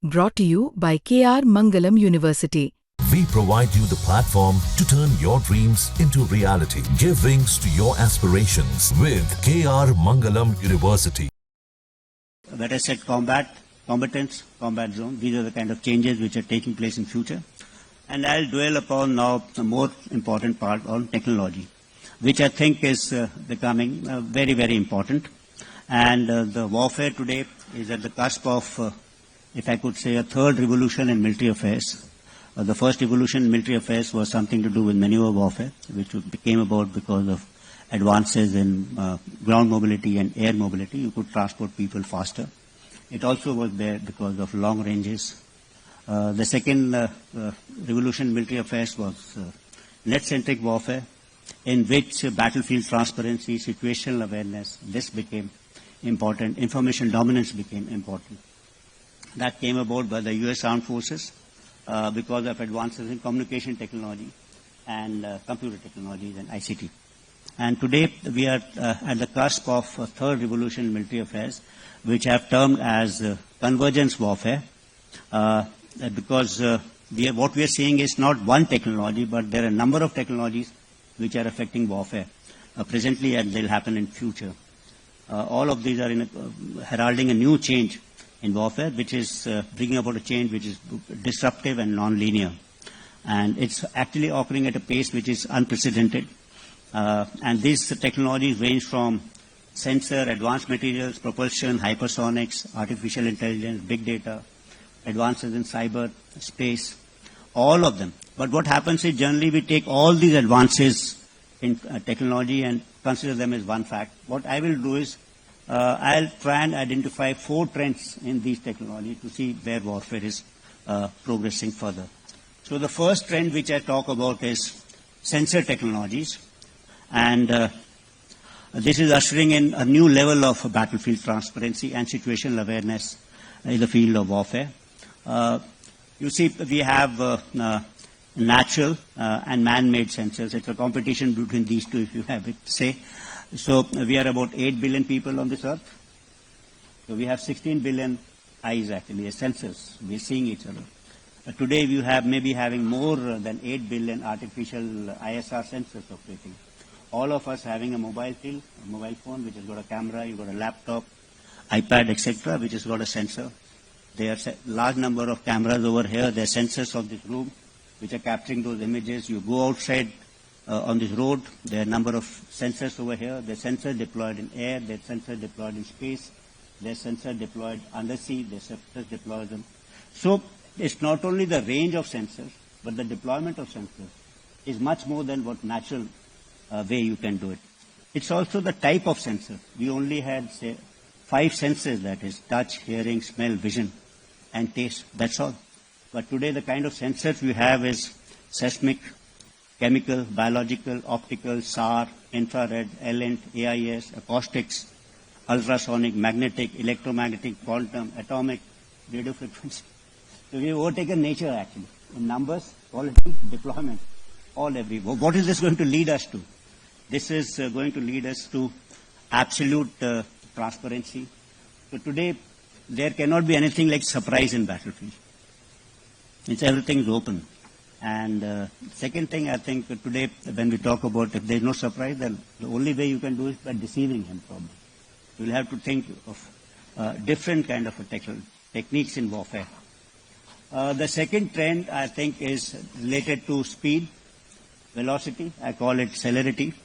Brought to you by KR Mangalam University. We provide you the platform to turn your dreams into reality. Give wings to your aspirations with KR Mangalam University. Better set competence, combat zone. These are the kind of changes which are taking place in future. And I'll dwell upon now the more important part on technology, which I think is becoming very, very important. And the warfare today is at the cusp of, if I could say, a third revolution in military affairs. The first revolution in military affairs was something to do with maneuver warfare, which came about because of advances in ground mobility and air mobility. You could transport people faster. It also was there because of long ranges. The second revolution in military affairs was net-centric warfare, in which battlefield transparency, situational awareness, this became important. Information dominance became important. That came about by the U.S. Armed Forces because of advances in communication technology and computer technologies and ICT. And today we are at the cusp of a third revolution in military affairs, which I have termed as convergence warfare, because what we are seeing is not one technology, but there are a number of technologies which are affecting warfare presently, and they'll happen in future. All of these are heralding a new change in warfare, which is bringing about a change which is disruptive and non-linear. And it's actually occurring at a pace which is unprecedented. And these technologies range from sensor, advanced materials, propulsion, hypersonics, artificial intelligence, big data, advances in cyber, space, all of them. But what happens is generally we take all these advances in technology and consider them as one fact. What I will do is I'll try and identify 4 trends in these technologies to see where warfare is progressing further. So the first trend which I talk about is sensor technologies. And this is ushering in a new level of battlefield transparency and situational awareness in the field of warfare. You see, we have natural and man-made sensors. It's a competition between these two, if you have it, say. So we are about 8 billion people on this earth. So we have 16 billion eyes, actually, as sensors. We're seeing each other. Today we have maybe having more than 8 billion artificial ISR sensors operating. All of us having a mobile phone, which has got a camera, you've got a laptop, iPad, etc., which has got a sensor. There are a large number of cameras over here. There are sensors of this room, which are capturing those images. You go outside on this road, there are a number of sensors over here. There are sensors deployed in air, there are sensors deployed in space, there are sensors deployed undersea, there are sensors deployed in. So it's not only the range of sensors, but the deployment of sensors is much more than what natural way you can do it. It's also the type of sensor. We only had, say, 5 senses, that is touch, hearing, smell, vision, and taste. That's all. But today the kind of sensors we have is seismic, chemical, biological, optical, SAR, infrared, ELINT, AIS, acoustics, ultrasonic, magnetic, electromagnetic, quantum, atomic, radio frequency. So we have overtaken nature, actually, in numbers, quality, deployment, all everywhere. What is this going to lead us to? This is going to lead us to absolute transparency. So today, there cannot be anything like surprise in battlefield. It's everything is open. And second thing, I think today, when we talk about if there's no surprise, then the only way you can do is by deceiving him, probably. You'll have to think of different kind of techniques in warfare. The second trend, I think, is related to speed, velocity. I call it celerity.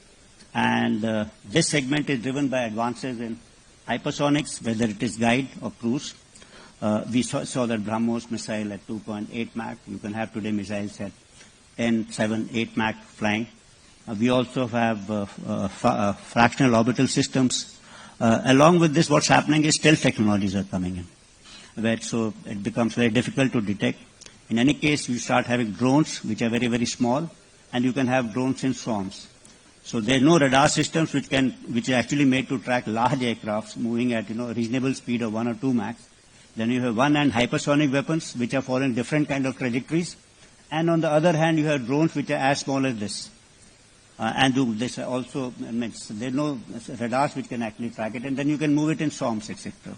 And this segment is driven by advances in hypersonics, whether it is guide or cruise. We saw that BrahMos missile at 2.8 Mach. You can have today missiles at 10, 7, 8 Mach flying. We also have fractional orbital systems. Along with this, what's happening is stealth technologies are coming in, so it becomes very difficult to detect. In any case, you start having drones, which are very, very small, and you can have drones in swarms. So there are no radar systems which are actually made to track large aircrafts moving at a reasonable speed of 1 or 2 Mach. Then you have one hand hypersonic weapons which are following different kind of trajectories, and on the other hand you have drones which are as small as this. And this also means there are no radars which can actually track it, and then you can move it in swarms, etc.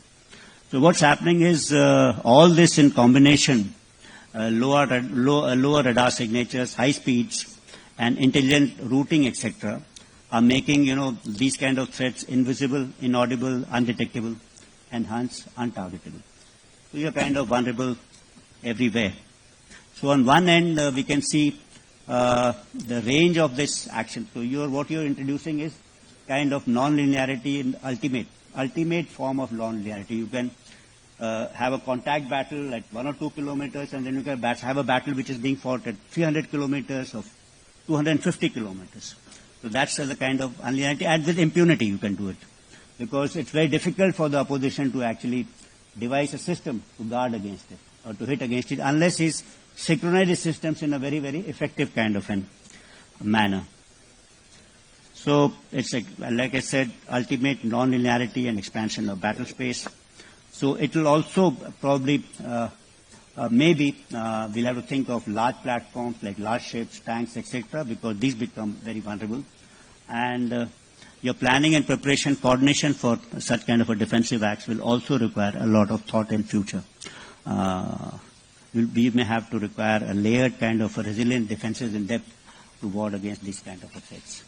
So what's happening is all this in combination, lower radar signatures, high speeds, and intelligent routing, etc., are making these kind of threats invisible, inaudible, undetectable, and hence untargetable. So you're kind of vulnerable everywhere. So on one end, we can see the range of this action. So what you're introducing is kind of non-linearity in ultimate form of non-linearity. You can have a contact battle at 1 or 2 kilometers, and then you can have a battle which is being fought at 300 kilometers or 250 kilometers. So that's the kind of unlinearity, and with impunity you can do it, because it's very difficult for the opposition to actually devise a system to guard against it or to hit against it, unless he's synchronized his systems in a very, very effective kind of manner. So it's like I said, ultimate non-linearity and expansion of battle space. So it will also probably, maybe we'll have to think of large platforms like large ships, tanks, etc., because these become very vulnerable. And your planning and preparation, coordination for such kind of a defensive acts will also require a lot of thought in future. We may have to require a layered kind of a resilient defenses in depth to ward against these kind of threats.